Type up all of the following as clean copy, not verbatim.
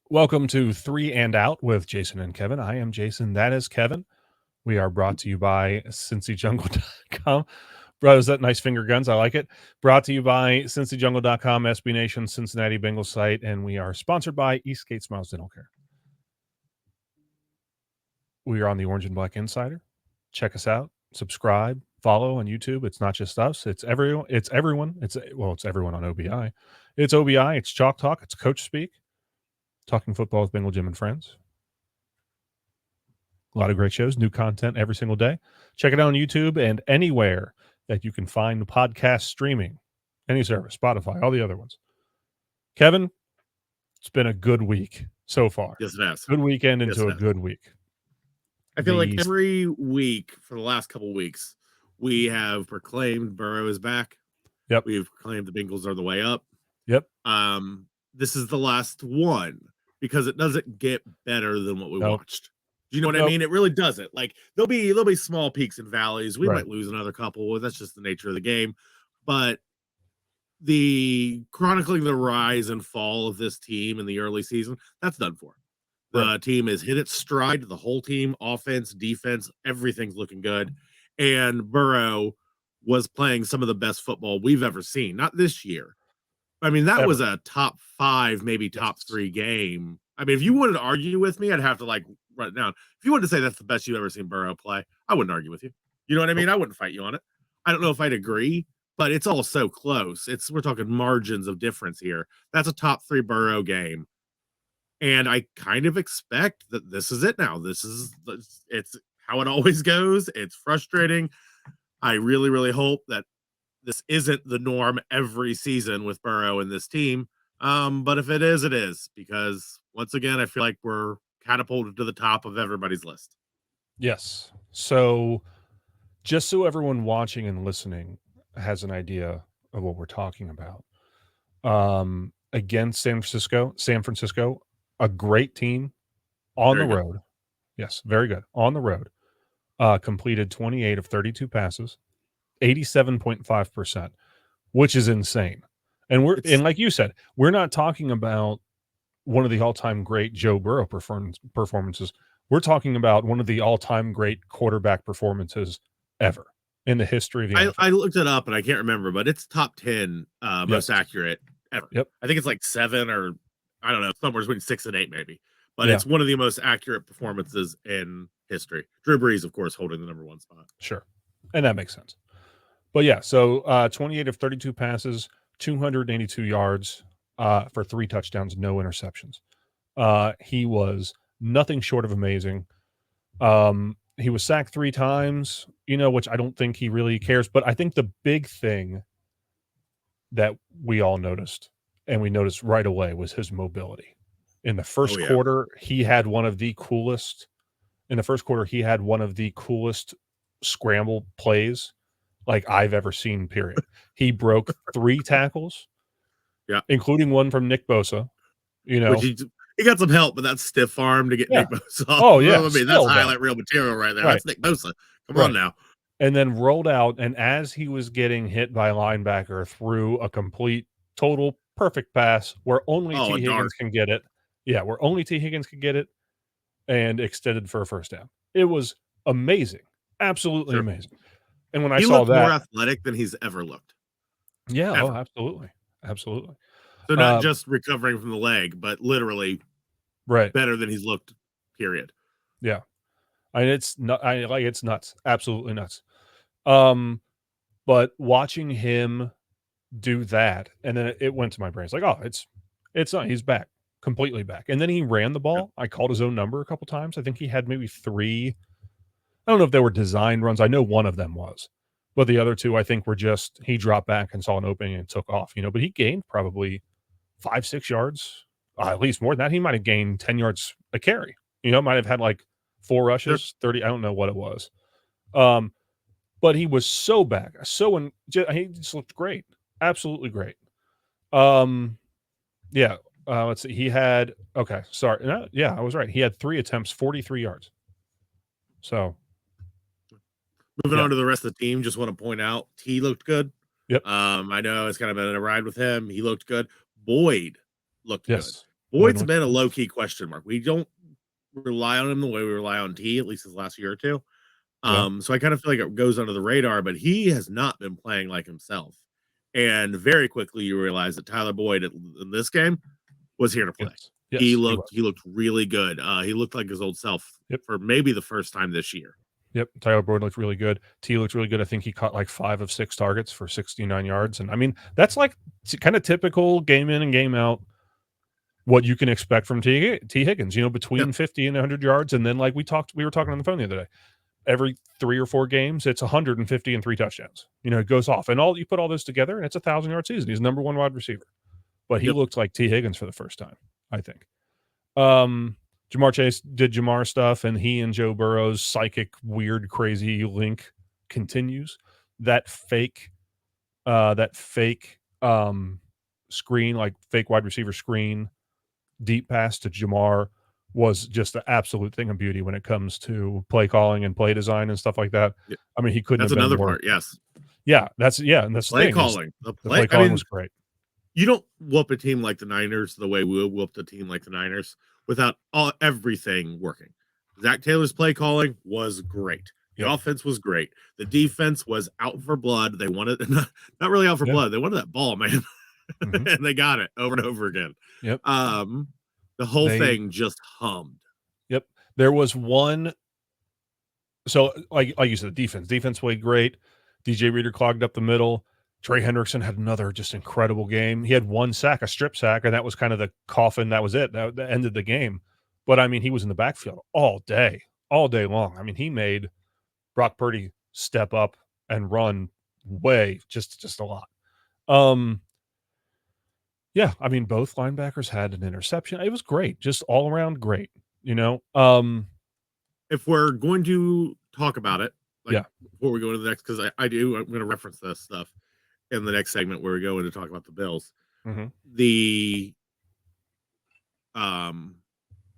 Welcome to Three and Out with Jason and Kevin. I am Jason. That is Kevin. We are brought to you by CincyJungle.com. Bro, is that nice finger guns? I like it. Brought to you by CincyJungle.com, SB Nation, Cincinnati Bengals site, and we are sponsored by Eastgate Smiles Dental Care. We are on the Orange and Black Insider. Check us out. Subscribe. Follow on YouTube. It's not just us. It's everyone. It's everyone. It's everyone on OBI. It's OBI. It's Chalk Talk. It's Coach Speak. Talking football with Bengal Jim and friends. A lot of great shows, new content every single day. Check it out on YouTube and anywhere that you can find podcast streaming. Any service, Spotify, all the other ones. Kevin, it's been a good week so far. Yes, it has. Good weekend into a good week. I feel like every week for the last couple of weeks, we have proclaimed Burrow is back. Yep. We've proclaimed the Bengals are the way up. Yep. This is the last one because it doesn't get better than what we watched. Do you know what I mean? It really doesn't. Like there'll be small peaks and valleys. We might lose another couple. That's just the nature of the game. But the chronicling the rise and fall of this team in the early season, that's done for. The team has hit its stride. The whole team, offense, defense, everything's looking good. And Burrow was playing some of the best football we've ever seen. Not this year. I mean, that was a top 5, maybe top 3 game. I mean, if you wanted to argue with me, I'd have to write it down. If you wanted to say that's the best you've ever seen Burrow play, I wouldn't argue with you. You know what I mean? I wouldn't fight you on it. I don't know if I'd agree, but it's all so close. We're talking margins of difference here. That's a top 3 Burrow game. And I kind of expect that this is it now. It's how it always goes. It's frustrating. I really, really hope that this isn't the norm every season with Burrow and this team. But if it is, it is. Because once again, I feel like we're catapulted to the top of everybody's list. Yes. So just so everyone watching and listening has an idea of what we're talking about. Against San Francisco, a great team on the road. Yes, very good. On the road. Completed 28 of 32 passes, 87.5%, which is insane. And like you said, we're not talking about one of the all-time great Joe Burrow performances. We're talking about one of the all-time great quarterback performances ever in the history of the NFL. I looked it up and I can't remember, but it's top 10 most accurate ever. Yep. I think it's like 7 or I don't know, somewhere between 6 and 8 maybe. But it's one of the most accurate performances in history. Drew Brees, of course, holding the number 1 spot. Sure. And that makes sense. But yeah, so 28 of 32 passes, 282 yards for 3 touchdowns, no interceptions. He was nothing short of amazing. He was sacked 3 times, which I don't think he really cares. But I think the big thing that we all noticed, and we noticed right away, was his mobility. In the first quarter, he had one of the coolest. In the first quarter, he had one of the coolest scramble plays like I've ever seen, period. He broke 3 tackles, including one from Nick Bosa. Which he got some help, but that's stiff arm to get Nick Bosa off. Oh, yeah. I mean, that's highlight reel material right there. That's Nick Bosa. Come on now. And then rolled out, and as he was getting hit by a linebacker, threw a complete, total, perfect pass where only T. Higgins can get it. Yeah, where only T. Higgins could get it, and extended for a first down. It was amazing. Absolutely amazing. And when I saw that, more athletic than he's ever looked. Yeah, absolutely. Absolutely. So not just recovering from the leg, but literally better than he's looked, period. Yeah. It's nuts. Absolutely nuts. But watching him do that, and then it went to my brain. It's like, oh, it's not. He's back. Completely back. And then he ran the ball. I called his own number a couple times. I think he had maybe 3. I don't know if they were designed runs. I know one of them was. But the other 2, I think, were just he dropped back and saw an opening and took off. But he gained probably 5-6 yards, at least more than that. He might have gained 10 yards a carry. Might have had like 4 rushes, 30. I don't know what it was. But he was so back. He just looked great. Absolutely great. Yeah. Let's see. He had I was right. He had 3 attempts, 43 yards. So moving on to the rest of the team, just want to point out he looked good. Yep. I know it's kind of been a ride with him. He looked good. Boyd looked good. Boyd's been a low-key question mark. We don't rely on him the way we rely on T, at least his last year or two. So I kind of feel like it goes under the radar, but he has not been playing like himself. And very quickly you realize that Tyler Boyd in this game was here to play. Yes, he looked really good. He looked like his old self for maybe the first time this year. Yep, Tyler Boyd looked really good. T looked really good. I think he caught like 5 of 6 targets for 69 yards. And I mean, that's like kind of typical game in and game out what you can expect from T Higgins, between 50 and 100 yards. And then like we were talking on the phone the other day. Every 3 or 4 games, it's 150 and 3 touchdowns. It goes off. And you put all this together and it's a 1,000-yard season. He's number 1 wide receiver. But he looked like T Higgins for the first time, I think. Jamar Chase did Jamar stuff, and he and Joe Burrow's psychic, weird, crazy link continues. That fake screen, like fake wide receiver screen, deep pass to Jamar was just the absolute thing of beauty when it comes to play calling and play design and stuff like that. Yep. I mean, he couldn't That's have been another more. part, yes. Yeah, and that's play the thing. Calling. The play calling was great. You don't whoop a team like the Niners the way we whooped a team like the Niners without everything working. Zach Taylor's play calling was great. The offense was great. The defense was out for blood. They wanted not really out for blood. They wanted that ball, man. Mm-hmm. And they got it over and over again. Yep. The whole thing just hummed. Yep. There was one. So like you said, defense played great. DJ Reader clogged up the middle. Trey Hendrickson had another just incredible game. He had 1 sack, a strip sack, and that was kind of the coffin. That was it. That ended the game. But, I mean, he was in the backfield all day long. I mean, he made Brock Purdy step up and run way just a lot. Yeah, I mean, both linebackers had an interception. It was great. Just all around great, If we're going to talk about it, before we go to the next, because I'm going to reference this stuff in the next segment where we go in to talk about the Bills. Mm-hmm. We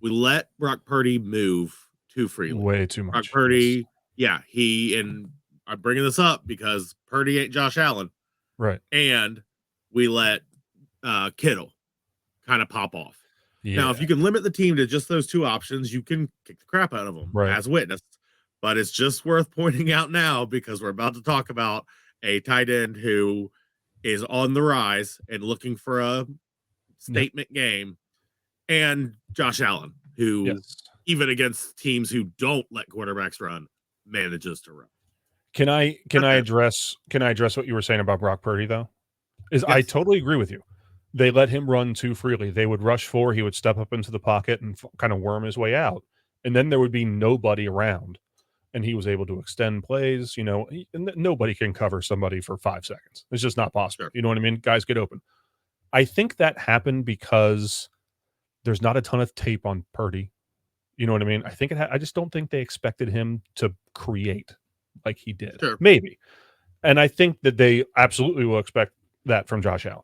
let Brock Purdy move too freely. Way too much. Brock Purdy, and I'm bringing this up because Purdy ain't Josh Allen. Right. And we let Kittle kind of pop off. Yeah. Now, if you can limit the team to just those 2 options, you can kick the crap out of them, as witnessed. But it's just worth pointing out now because we're about to talk about a tight end who is on the rise and looking for a statement game, and Josh Allen, who even against teams who don't let quarterbacks run, manages to run. Can I address what you were saying about Brock Purdy though? I totally agree with you. They let him run too freely. They would rush 4, he would step up into the pocket and kind of worm his way out, and then there would be nobody around. And he was able to extend plays, nobody can cover somebody for 5 seconds. It's just not possible. Sure. You know what I mean? Guys get open. I think that happened because there's not a ton of tape on Purdy. You know what I mean? I think I just don't think they expected him to create like he did. Sure. Maybe. And I think that they absolutely will expect that from Josh Allen.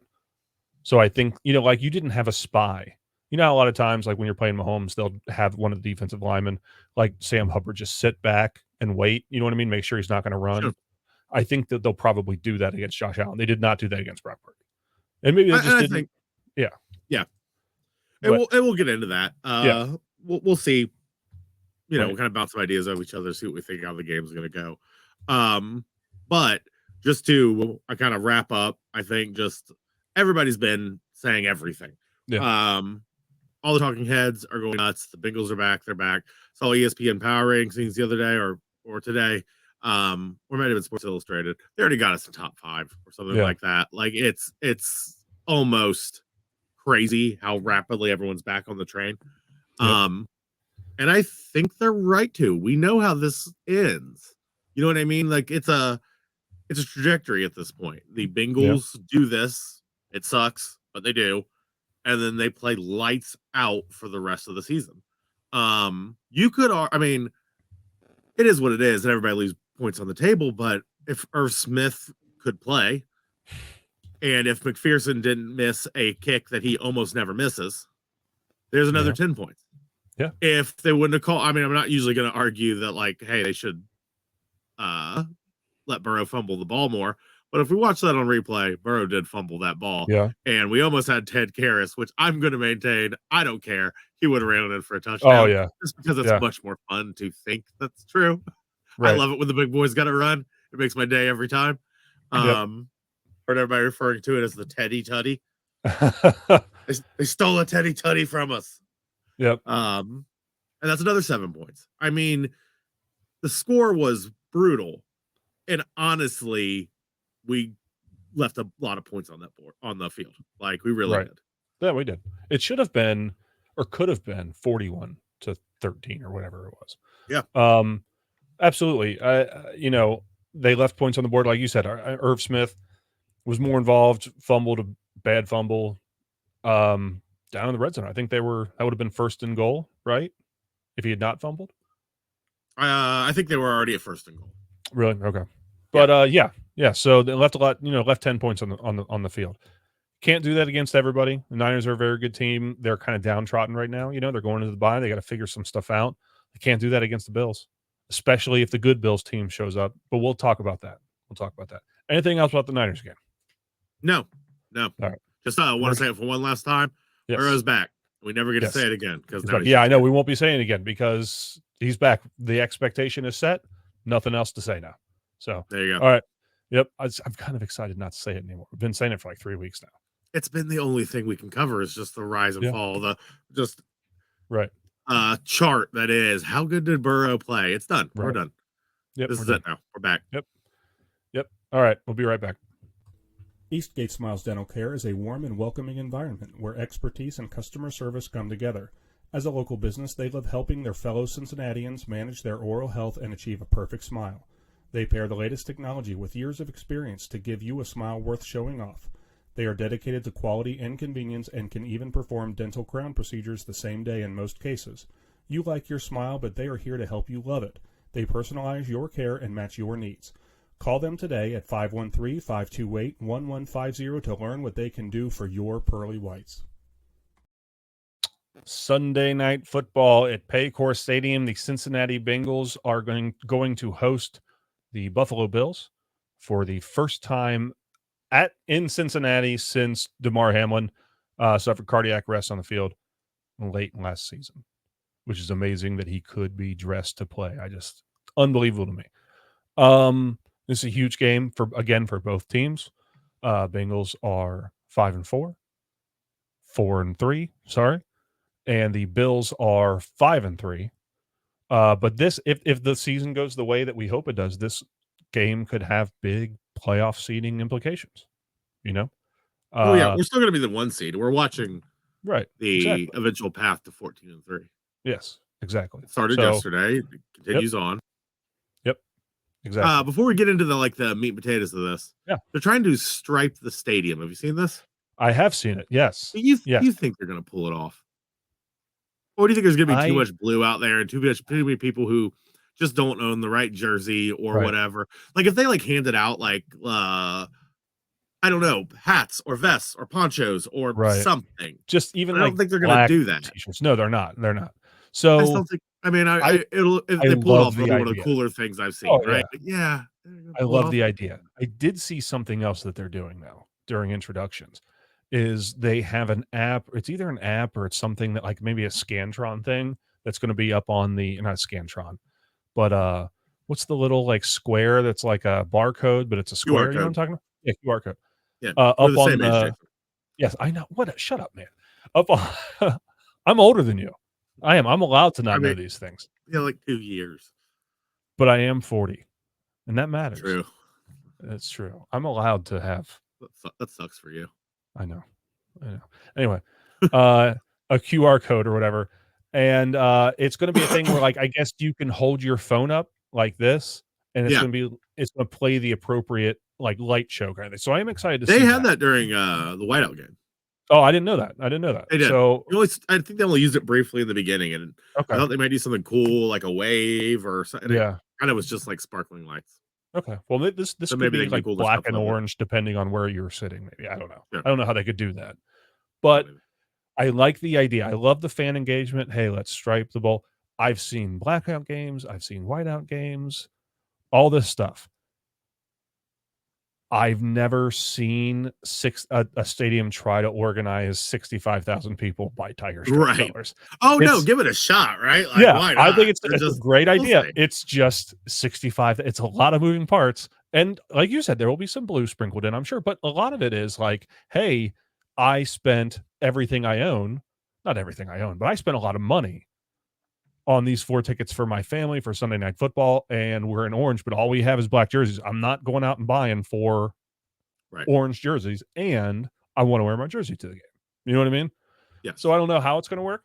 So I think, like you didn't have a spy. A lot of times, like when you're playing Mahomes, they'll have one of the defensive linemen, like Sam Hubbard, just sit back and wait. You know what I mean? Make sure he's not going to run. Sure. I think that they'll probably do that against Josh Allen. They did not do that against Brock Purdy. And maybe they just didn't. Yeah. And we'll get into that. We'll see. We'll kind of bounce some ideas off each other, see what we think how the game's going to go. But just to kind of wrap up, I think just everybody's been saying everything. Yeah. All the talking heads are going nuts. The Bengals are back. They're back. Saw ESPN Power Rankings the other day or today. Or might have been Sports Illustrated. They already got us in top 5 or something like that. Like it's almost crazy how rapidly everyone's back on the train. And I think they're right to. We know how this ends. You know what I mean? Like it's a trajectory at this point. The Bengals do this. It sucks, but they do. And then they play lights out for the rest of the season. You could, I mean, it is what it is, and everybody leaves points on the table. But if Irv Smith could play, and if McPherson didn't miss a kick that he almost never misses, there's another 10 points. Yeah. If they wouldn't have called, I mean, I'm not usually going to argue that, like, hey, they should let Burrow fumble the ball more. But if we watch that on replay, Burrow did fumble that ball. Yeah. And we almost had Ted Karras, which I'm going to maintain. I don't care. He would have ran it in for a touchdown. Oh, yeah. Just because it's much more fun to think that's true. Right. I love it when the big boys got to run. It makes my day every time. Heard everybody referring to it as the Teddy Tutty. They stole a Teddy Tutty from us. Yep. And that's another 7 points. I mean, the score was brutal. And honestly, we left a lot of points on that board, on the field. Like, we really did. Yeah, we did. It should have been, or could have been, 41-13 or whatever it was. Yeah. Absolutely. They left points on the board, like you said. Irv Smith was more involved, fumbled a bad fumble down in the red zone. I think that would have been first and goal, right? If he had not fumbled. I think they were already at first and goal. Really? Okay. But yeah. So they left a lot. Left 10 points on the field. Can't do that against everybody. The Niners are a very good team. They're kind of downtrodden right now. They're going into the bye. They got to figure some stuff out. They can't do that against the Bills, especially if the good Bills team shows up. But we'll talk about that. Anything else about the Niners game? No. All right. Just want to say it for one last time. Yes. Burrow's back. We never get to say it again because I know we won't be saying it again because he's back. The expectation is set. Nothing else to say now. So there you go. All right. Yep. I'm kind of excited not to say it anymore. We've been saying it for like 3 weeks now. It's been the only thing we can cover is just the rise and fall, chart that is how good did Burrow play. It's done. Right. We're done. Yep. This is it now. We're back. Yep. All right. We'll be right back. Eastgate Smiles Dental Care is a warm and welcoming environment where expertise and customer service come together. As a local business, they love helping their fellow Cincinnatians manage their oral health and achieve a perfect smile. They pair the latest technology with years of experience to give you a smile worth showing off. They are dedicated to quality and convenience and can even perform dental crown procedures the same day in most cases. You like your smile, but they are here to help you love it. They personalize your care and match your needs. Call them today at 513-528-1150 to learn what they can do for your pearly whites. Sunday night football at Paycor Stadium. The Cincinnati Bengals are going to host the Buffalo Bills for the first time in Cincinnati since Damar Hamlin suffered cardiac arrest on the field late last season, which is amazing that he could be dressed to play. Unbelievable to me. This is a huge game for both teams. Bengals are 5-4, 4-3. Sorry. And the Bills are 5-3. But this, if the season goes the way that we hope it does, this game could have big playoff seeding implications. We're still going to be the 1 seed. We're watching the eventual path to 14-3. Yes, exactly. It started yesterday. It continues on. Yep, exactly. Before we get into the meat and potatoes of this, they're trying to stripe the stadium. Have you seen this? I have seen it. Yes. You think they're going to pull it off? Or do you think there's going to be too much blue out there and too many people who just don't own the right jersey or whatever? Like if they handed out I don't know, hats or vests or ponchos or something. Just even I don't think they're going to do that. T-shirts. No, they're not. They're not. So I still think. I mean, if they pull off, it'll be one of the cooler things I've seen. Right? Yeah. I love the idea. I did see something else that they're doing now during introductions. Is they have an app. It's either an app or it's something that maybe a Scantron thing that's going to be up on the not Scantron, but what's the little square that's like a barcode, but it's a square. You know what I'm talking about? Yeah, QR code. Yeah, up on the. Yes, I know. Shut up, man. Up on. I'm older than you. I am. I'm allowed to not know these things. Yeah, 2 years. But I am 40, and that matters. True. That's true. I'm allowed to have. That sucks for you. I know. Anyway, a QR code or whatever. And it's going to be a thing where I guess you can hold your phone up like this and it's going to play the appropriate light show kind of thing. So I am excited to see They had that during the whiteout game. Oh, I didn't know that. They did. So I think they only used it briefly in the beginning and I thought they might do something cool like a wave or something. Yeah. Kind of was just sparkling lights. Okay. Well, this could be cool black and orange depending on where you're sitting. Maybe I don't know. Yeah. I don't know how they could do that, but I like the idea. I love the fan engagement. Hey, let's stripe the ball. I've seen blackout games. I've seen whiteout games. All this stuff. I've never seen a stadium try to organize 65,000 people by Tiger stripe Right. colors. Oh, no, It's give it a shot, right? Like, yeah, why I think not? it's They're a just great we'll idea. see. It's just 65. It's a lot of moving parts. And like you said, there will be some blue sprinkled in, I'm sure. But a lot of it is like, hey, I spent everything I own, not everything I own, but I spent a lot of money on these 4 tickets for my family for Sunday Night Football, and we're in orange, but all we have is black jerseys. I'm not going out and buying 4 Right. orange jerseys, and I want to wear my jersey to the game. You know what I mean? Yes. So I don't know how it's going to work.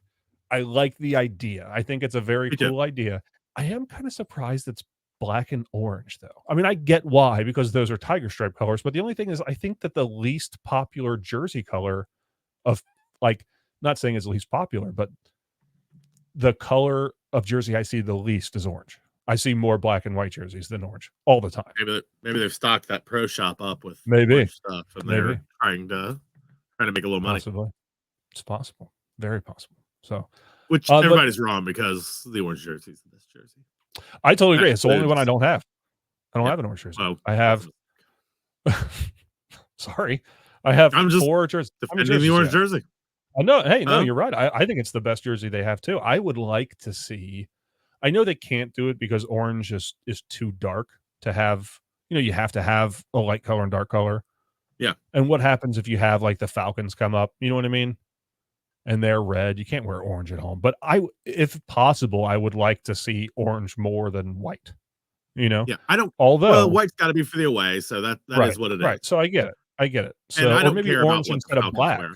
I like the idea. I think it's a very Me too. cool idea. I am kind of surprised it's black and orange, though. I mean, I get why, because those are tiger stripe colors, but the only thing is I think that the least popular jersey color of, like, not saying it's the least popular, but the color of jersey I see the least is orange. I see more black and white jerseys than orange all the time. Maybe they've stocked that pro shop up with Maybe. orange stuff, and Maybe. they're trying to make a little money. Possibly. It's possible. Very possible. So, Which but everybody's wrong, because the orange jersey is the best jersey. I totally That agree. It's the only one I includes- don't have. I don't Yeah. have an orange jersey. Well, I have sorry. I have I'm just 4 jerseys. How many defending the jerseys orange do you have? jersey. No, hey, no, Huh? you're right. I think it's the best jersey they have too. I would like to see, I know they can't do it because orange is too dark to have, you have to have a light color and dark color. Yeah. And what happens if you have like the Falcons come up, you know what I mean? And they're red. You can't wear orange at home. But if possible, I would like to see orange more than white. Yeah, I don't. Although Well, white's got to be for the away, so that right, is what it is. right. So I get it. I get it. And So I or don't maybe care about orange what the instead of Falcons black. wear.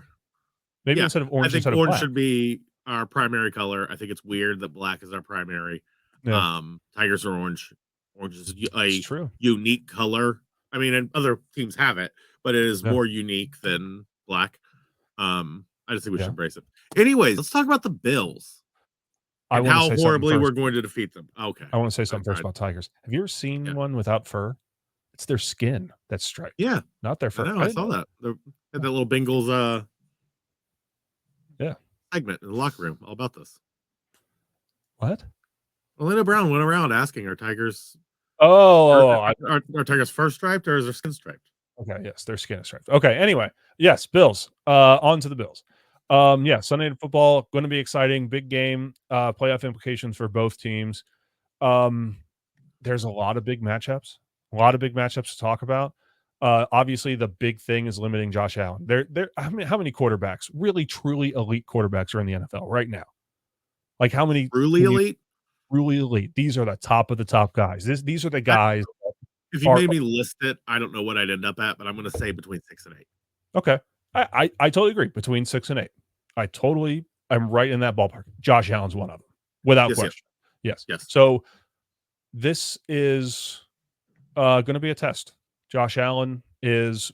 Maybe Yeah, instead of I orange think instead of orange black. should be our primary color. I think it's weird that black is our primary. Yeah. Tigers are orange. Orange is It's a true. unique color. I mean, and other teams have it, but it is Yeah. more unique than black. I just think we should Yeah. embrace it. Anyways, let's talk about the Bills I and want to how say horribly something we're first. going to defeat them. Okay. I want to say something first tried. about tigers. Have you ever seen Yeah. one without fur? It's their skin that's striped, Yeah, not their I fur. know. I didn't saw know that. Had that little Bengals Yeah. segment in the locker room all about this. What? Orlando Brown went around asking, "Are Tigers are Tigers fur striped, or is their skin striped?" okay. Yes, their skin is striped. Okay. Anyway, yes, Bills. On to the Bills. Yeah, Sunday Night Football going to be exciting. Big game. Playoff implications for both teams. There's a lot of big matchups. A lot of big matchups to talk about. Obviously, the big thing is limiting Josh Allen. How many quarterbacks, really truly elite quarterbacks, are in the NFL right now? Like how many Truly elite? Truly elite? These are the top of the top guys. These are the guys. If you made me list it, I don't know what I'd end up at, but I'm going to say between 6 and 8. Okay, I totally agree. Between 6 and 8, I'm right in that ballpark. Josh Allen's one of them, without Yes, question. Yes. Yes. So this is going to be a test. Josh Allen he's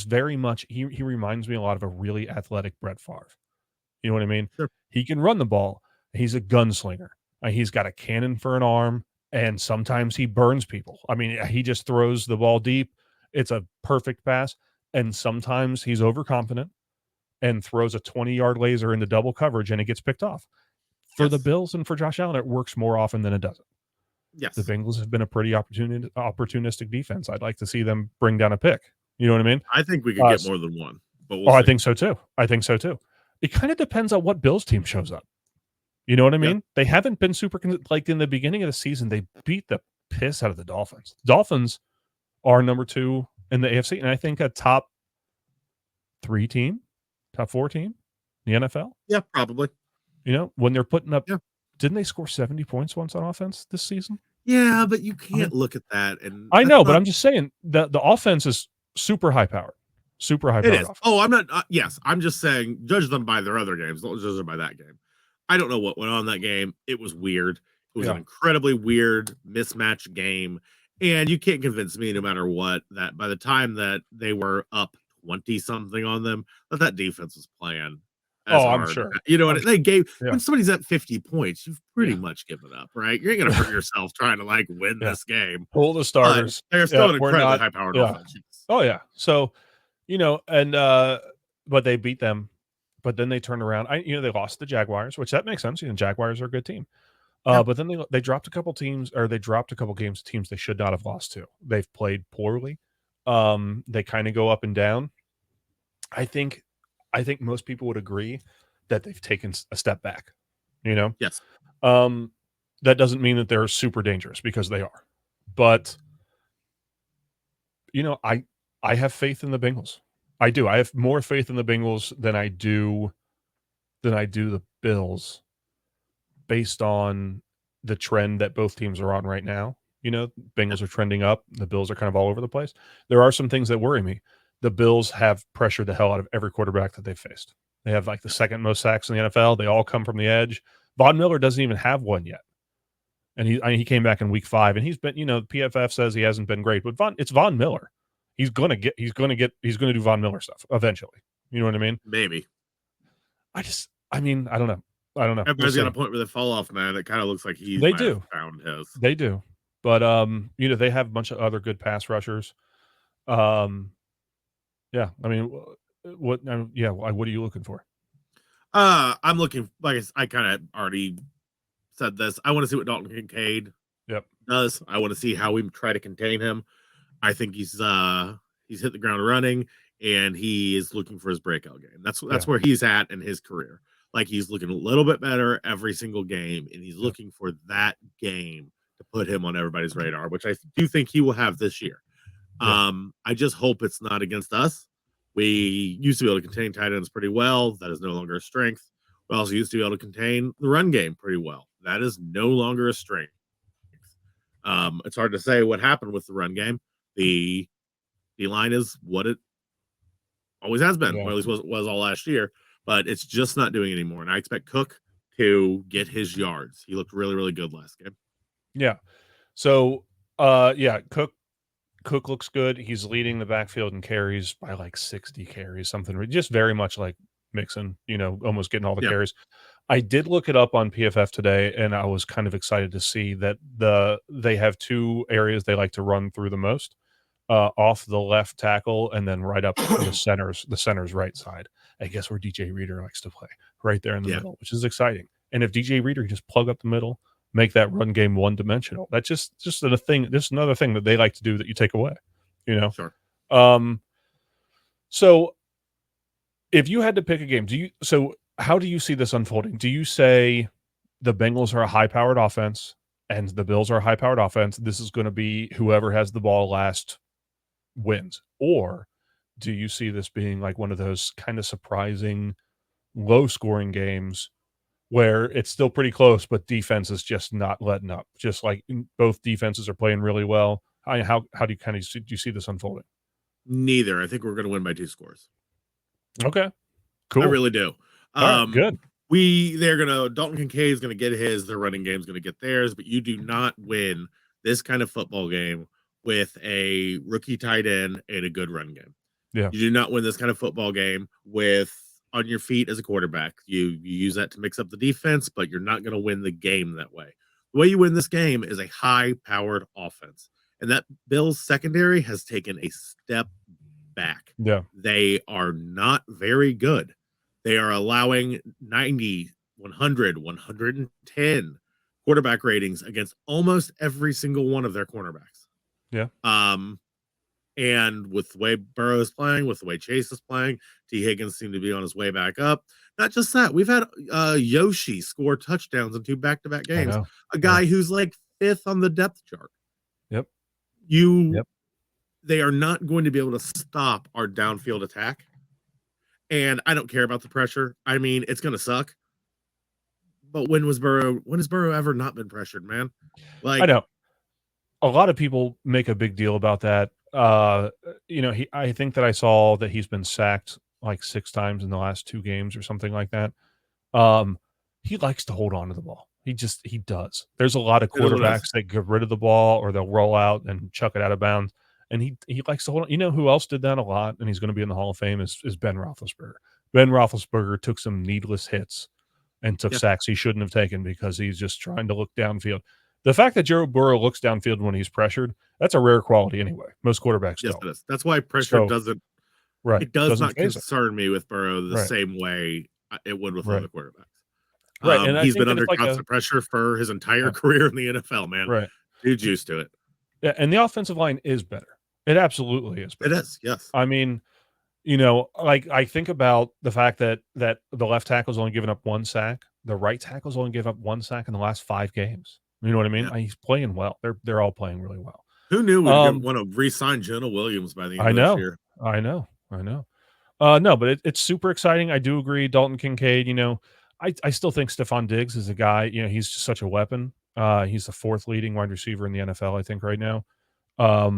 very much, he reminds me a lot of a really athletic Brett Favre. You know what I mean? Sure. He can run the ball. He's a gunslinger. He's got a cannon for an arm, and sometimes he burns people. I mean, he just throws the ball deep. It's a perfect pass. And sometimes he's overconfident and throws a 20-yard laser into double coverage, and it gets picked off. For the Bills and for Josh Allen, it works more often than it doesn't. Yes. The Bengals have been a pretty opportunistic defense. I'd like to see them bring down a pick. You know what I mean? I think we could get more than one. But we'll see. I think so too. It kind of depends on what Bills team shows up. You know what I mean? Yeah. They haven't been super, like in the beginning of the season, they beat the piss out of the Dolphins. The Dolphins are number 2 in the AFC, and I think a top 3 team, top 4 team in the NFL. Yeah, probably. You know, when they're putting up, didn't they score 70 points once on offense this season? Yeah, but you can't look at that. And I know, but I'm just saying the offense is super high powered. Super high powered. It is. Oh, I'm not. Yes, I'm just saying, judge them by their other games. Don't judge them by that game. I don't know what went on in that game. It was weird. It was an incredibly weird mismatch game. And you can't convince me, no matter what, that by the time that they were up 20-something on them, that defense was playing as hard. I'm sure. You know what? They gave, Yeah. when somebody's at 50 points, you've pretty much given up, right? You're going to hurt yourself trying to like win this game. Pull the starters. But they're still an incredibly high-powered offense. Oh, yeah. So, you know, and but they beat them. But then they turned around. They lost the Jaguars, which that makes sense. You know, Jaguars are a good team. But then they dropped a couple teams, or they dropped a couple games to teams they should not have lost to. They've played poorly. They kind of go up and down. I think most people would agree that they've taken a step back. Yes. That doesn't mean that they're super dangerous, because they are. But I have faith in the Bengals. I do. I have more faith in the Bengals than I do the Bills, based on the trend that both teams are on right now. Bengals are trending up. The Bills are kind of all over the place. There are some things that worry me. The Bills have pressured the hell out of every quarterback that they've faced. They have like the second most sacks in the NFL. They all come from the edge. Von Miller doesn't even have one yet. And he came back in week 5, and he's been, PFF says he hasn't been great, but it's Von Miller. He's gonna do Von Miller stuff eventually. You know what I mean? Maybe. I don't know. Everybody's got a point where they fall off, man. It kind of looks like he found his. They do. But they have a bunch of other good pass rushers. Yeah. I mean, what are you looking for? I'm looking, like I kind of already said this. I want to see what Dalton Kincaid does. I want to see how we try to contain him. I think he's hit the ground running, and he is looking for his breakout game. That's where he's at in his career. Like, he's looking a little bit better every single game, and he's looking for that game to put him on everybody's radar, which I do think he will have this year. I just hope it's not against us. We used to be able to contain tight ends pretty well. That is no longer a strength. We also used to be able to contain the run game pretty well. That is no longer a strength. It's hard to say what happened with the run game. The D-line is what it always has been, or at least was all last year, but it's just not doing it anymore. And I expect Cook to get his yards. He looked really, really good last game. Yeah. So, Cook looks good. He's leading the backfield in carries by like 60 carries, something just very much like Mixon, almost getting all the carries. I did look it up on PFF today, and I was kind of excited to see that they have 2 areas they like to run through the most, off the left tackle and then right up the center's right side. I guess where DJ Reader likes to play, right there in the middle, which is exciting. And if DJ Reader can just plug up the middle, make that run game one-dimensional, that's just a thing. This is another thing that they like to do that you take away, Sure. So if you had to pick a game, how do you see this unfolding? Do you say the Bengals are a high-powered offense and the Bills are a high-powered offense? This is going to be whoever has the ball last wins. Or do you see this being like one of those kind of surprising low-scoring games where it's still pretty close, but defense is just not letting up? Just like both defenses are playing really well. How do you see this unfolding? Neither. I think we're going to win by 2 scores. Okay, cool. I really do. All right, good. Dalton Kincaid is going to get his, their running game is going to get theirs, but you do not win this kind of football game with a rookie tight end and a good run game. Yeah. You do not win this kind of football game with on your feet as a quarterback. You use that to mix up the defense, but you're not going to win the game that way. The way you win this game is a high-powered offense. And that Bills secondary has taken a step back. Yeah. They are not very good. They are allowing 90, 100, 110 quarterback ratings against almost every single one of their cornerbacks. Yeah. And with the way Burrow is playing, with the way Chase is playing, T. Higgins seemed to be on his way back up. Not just that, we've had Yoshi score touchdowns in 2 back-to-back games. A guy who's like 5th on the depth chart. Yep. They are not going to be able to stop our downfield attack. And I don't care about the pressure. I mean, it's going to suck. But when has Burrow ever not been pressured, man? Like, I know. A lot of people make a big deal about that. I think that I saw that he's been sacked like 6 times in the last 2 games or something like that. He likes to hold on to the ball. He does. There's a lot of quarterbacks that get rid of the ball or they'll roll out and chuck it out of bounds. And he likes to hold on. You know who else did that a lot, and he's going to be in the Hall of Fame is Ben Roethlisberger. Ben Roethlisberger took some needless hits and took sacks he shouldn't have taken because he's just trying to look downfield. The fact that Joe Burrow looks downfield when he's pressured, that's a rare quality anyway. Most quarterbacks don't. It is. That's why pressure doesn't – right. It does not concern me with Burrow the same way it would with other quarterbacks. Right. And he's been under constant pressure for his entire career in the NFL, man. Right. Dude's used to it. Yeah, and the offensive line is better. It absolutely is. It is, yes. I mean, like I think about the fact that the left tackle's only given up 1 sack, the right tackle's only given up 1 sack in the last 5 games. You know what I mean? Yeah. He's playing well. They're all playing really well. Who knew we'd want to re-sign Jonah Williams by the end I of this know, year? I know. No, but it's super exciting. I do agree. Dalton Kincaid, I still think Stephon Diggs is a guy. He's just such a weapon. He's the 4th leading wide receiver in the NFL, I think, right now. But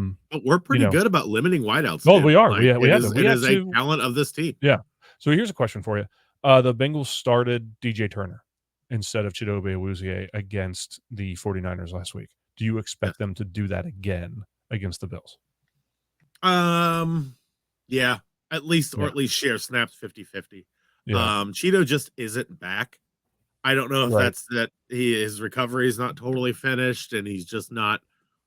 we're pretty good about limiting wideouts. Well, Too. we are. Like, We it have is. been. It We had is a 2. talent of this team. Yeah. So here's a question for you. The Bengals started DJ Turner instead of Chidobe Awuzie against the 49ers last week. Do you expect them to do that again against the Bills? Yeah, at least share snaps 50-50. Cheeto just isn't back. I don't know if that's that his recovery is not totally finished and he's just not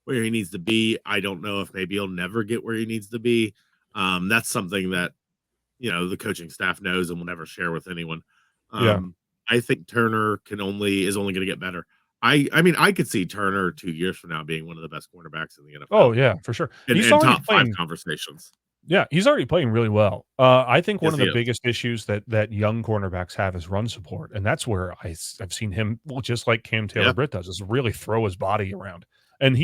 where he needs to be. I don't know if maybe he'll never get where he needs to be. That's something that the coaching staff knows and will never share with anyone. I think Turner is only going to get better. I mean, I could see Turner 2 years from now being one of the best cornerbacks in the NFL. Oh yeah, for sure. He's in top 5 conversations. Yeah, he's already playing really well. I think one of the biggest issues that young cornerbacks have is run support, and that's where I've seen him, just like Cam Taylor-Britt does, is really throw his body around. And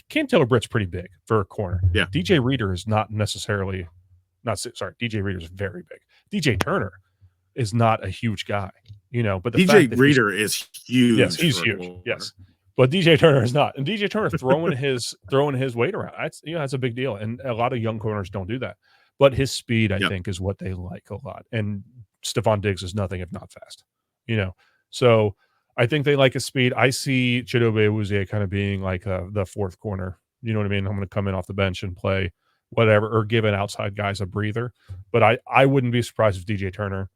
Cam Taylor-Britt's pretty big for a corner. Yeah, DJ Reader is DJ Reader is very big. DJ Turner is not a huge guy, but the DJ Reader is huge. Yes, he's huge. Yes. But DJ Turner is not. And DJ Turner throwing his weight around. That's a big deal. And a lot of young corners don't do that. But his speed, I think, is what they like a lot. And Stephon Diggs is nothing if not fast. So I think they like his speed. I see Chidobe Awuzie kind of being like the 4th corner. You know what I mean? I'm going to come in off the bench and play whatever, or giving outside guys a breather. But I wouldn't be surprised if DJ Turner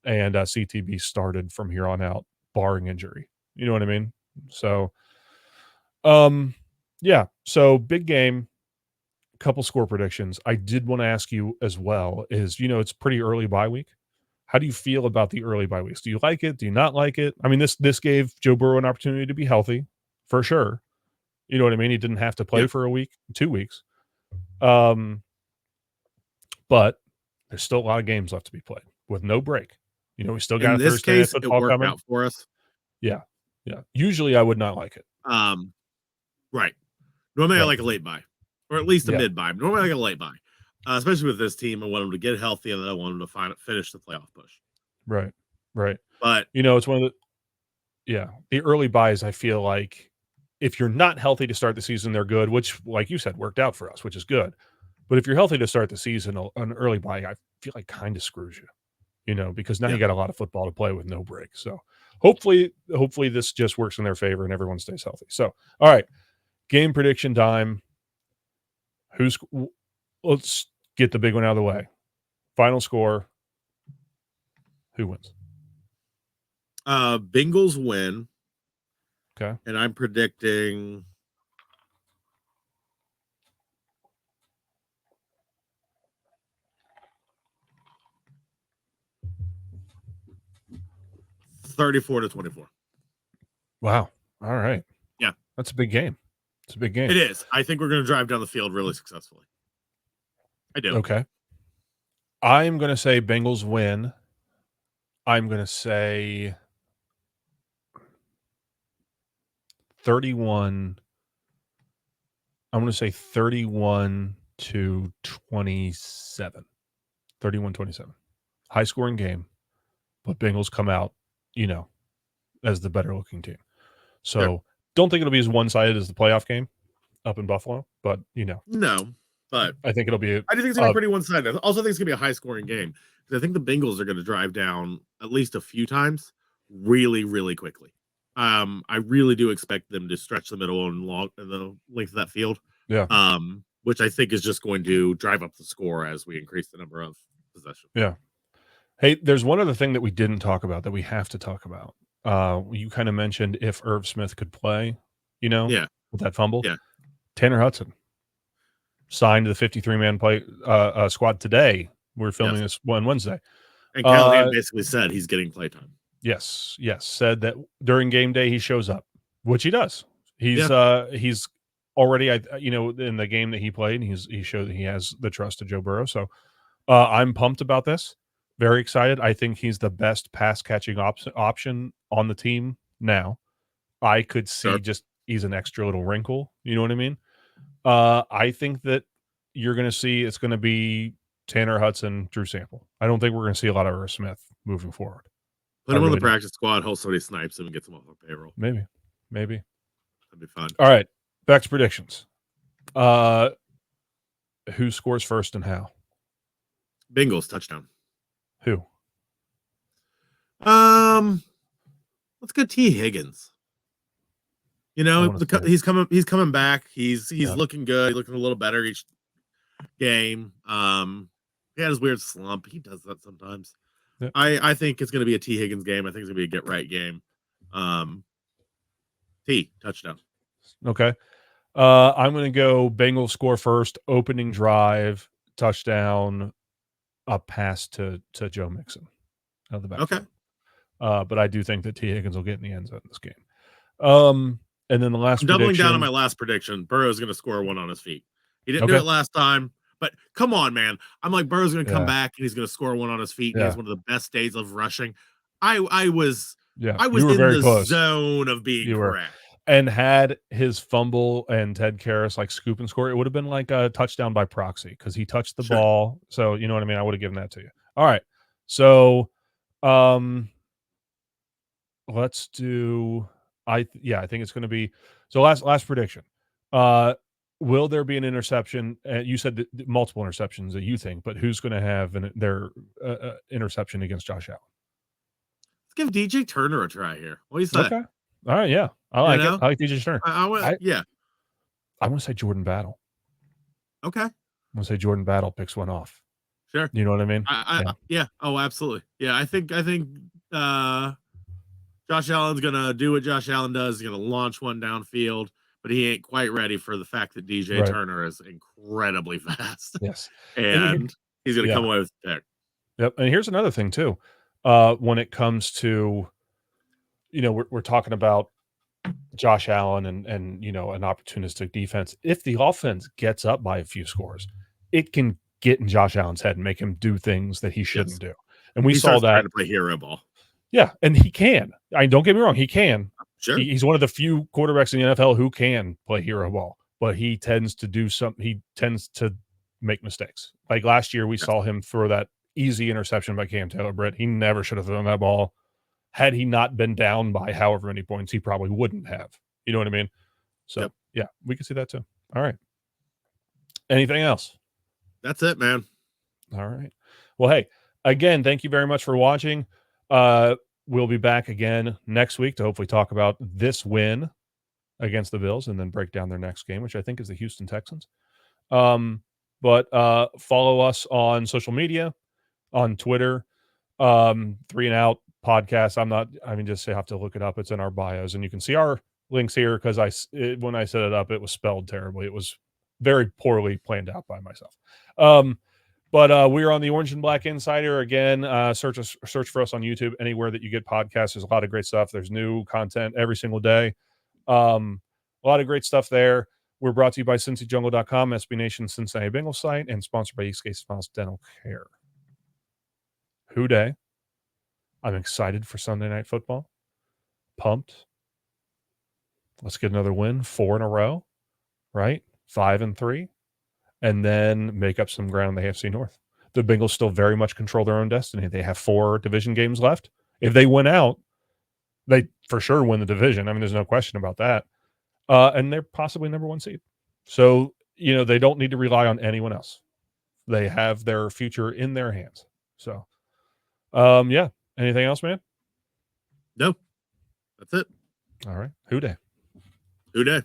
and CTB started from here on out, barring injury. You know what I mean? So, so big game, couple score predictions. I did want to ask you as well is, it's pretty early bye week. How do you feel about the early bye weeks? Do you like it? Do you not like it? I mean, this gave Joe Burrow an opportunity to be healthy for sure. You know what I mean? He didn't have to play for a week, 2 weeks. But there's still a lot of games left to be played with no break. We still got a Thursday night football coming out for us. Yeah. Usually I would not like it. Right. Normally I like a late bye, or at least a mid bye. Normally I like a late bye, especially with this team. I want them to get healthy, and then I want them to finish the playoff push. Right. But it's one of the early buys. I feel like if you're not healthy to start the season, they're good, which, like you said, worked out for us, which is good. But if you're healthy to start the season, an early bye, I feel like kind of screws you. Because now you got a lot of football to play with no break. So hopefully this just works in their favor and everyone stays healthy. So, all right, game prediction time. Let's get the big one out of the way. Final score. Who wins? Bengals win. Okay. And I'm predicting 34-24. Wow. All right. Yeah. That's a big game. It's a big game. It is. I think we're going to drive down the field really successfully. I do. Okay. I'm going to say Bengals win. I'm going to say 31. I'm going to say 31-27. 31-27. High scoring game, but Bengals come out, as the better looking team. So don't think it'll be as one-sided as the playoff game up in Buffalo, but No, but I think it'll be. I think it's gonna be pretty one-sided. Also, I think it's gonna be a high-scoring game because I think the Bengals are gonna drive down at least a few times, really, really quickly. I really do expect them to stretch the middle and the length of that field. Yeah. Which I think is just going to drive up the score as we increase the number of possessions. Yeah. Hey, there's one other thing that we didn't talk about that we have to talk about. You kind of mentioned if Irv Smith could play, with that fumble. Yeah. Tanner Hudson signed to the 53-man play squad today. We're filming this on Wednesday. And Callahan basically said he's getting playtime. Yes. Said that during game day he shows up, which he does. He's already, in the game that he played, he showed that he has the trust of Joe Burrow. So I'm pumped about this. Very excited. I think he's the best pass catching option on the team now. I could see he's an extra little wrinkle. You know what I mean? I think that you're going to see it's going to be Tanner Hudson, Drew Sample. I don't think we're going to see a lot of Irv Smith moving forward. Put him on the practice squad. Hope somebody snipes him and gets him off the payroll. Maybe. That'd be fun. All right. Back to predictions. Who scores first and how? Bengals touchdown. Who? Let's go T. Higgins. He's coming back. He's looking good. He's looking a little better each game. He had his weird slump. He does that sometimes. Yep. I think it's going to be a T. Higgins game. I think it's going to be a get right game. T. Touchdown. Okay. I'm going to go Bengals score first, opening drive, touchdown, a pass to Joe Mixon out of the back. Okay. But I do think that T. Higgins will get in the end zone in this game. And then the last doubling down on my last prediction, Burrow's going to score one on his feet. He didn't do it last time, but come on, man. I'm like, Burrow's going to come back and he's going to score one on his feet. Yeah. He has one of the best days of rushing. I was in the zone of being correct. And had his fumble and Ted Karras like scoop and score, it would have been like a touchdown by proxy because he touched the ball. So you know what I mean? I would have given that to you. All right. So let's do I think it's going to be so last prediction. Will there be an interception? You said multiple interceptions that you think, but who's going to have their interception against Josh Allen? Let's give DJ Turner a try here. What do you say? Okay. All right, yeah. I like it. I like DJ Turner. I want to say Jordan Battle. Okay. I'm going to say Jordan Battle picks one off. Sure. You know what I mean? Yeah. Oh, absolutely. Yeah, I think Josh Allen's going to do what Josh Allen does. He's going to launch one downfield, but he ain't quite ready for the fact that DJ Turner is incredibly fast. Yes. And he's going to come away with the pick. Yep. And here's another thing, too. When it comes to, we're talking about Josh Allen and an opportunistic defense. If the offense gets up by a few scores, it can get in Josh Allen's head and make him do things that he shouldn't do. And we saw that. To play hero ball. Yeah, and he can. Don't get me wrong, he can. Sure. He's one of the few quarterbacks in the NFL who can play hero ball, but he tends to do something. He tends to make mistakes. Like last year, we saw him throw that easy interception by Cam Taylor-Britt. He never should have thrown that ball. Had he not been down by however many points, he probably wouldn't have. You know what I mean? So, yeah, we can see that too. All right. Anything else? That's it, man. All right. Well, hey, again, thank you very much for watching. We'll be back again next week to hopefully talk about this win against the Bills and then break down their next game, which I think is the Houston Texans. But follow us on social media, on Twitter, 3 and Out podcast. Just have to look it up. It's in our bios, and you can see our links here because when I set it up, it was spelled terribly. It was very poorly planned out by myself. But we are on the Orange and Black Insider again. Search for us on YouTube anywhere that you get podcasts. There's a lot of great stuff. There's new content every single day. A lot of great stuff there. We're brought to you by CincyJungle.com, SB Nation Cincinnati Bengals site, and sponsored by Eastgate Smiles Dental Care. Who day? I'm excited for Sunday Night Football. Pumped. Let's get another win, 4 in a row, right? 5-3. And then make up some ground in the AFC North. The Bengals still very much control their own destiny. They have 4 division games left. If they win out, they for sure win the division. There's no question about that. And they're possibly number 1 seed. So, they don't need to rely on anyone else. They have their future in their hands. So, yeah. Anything else, man? No. That's it. All right. Who day? Who day?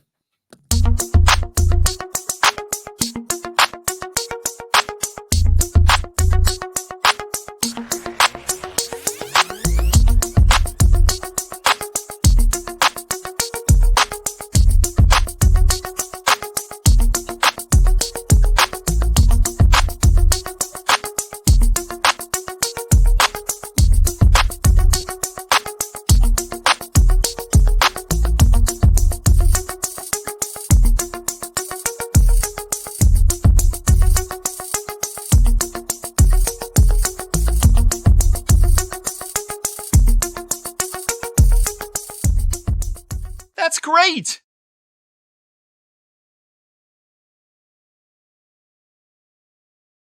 great.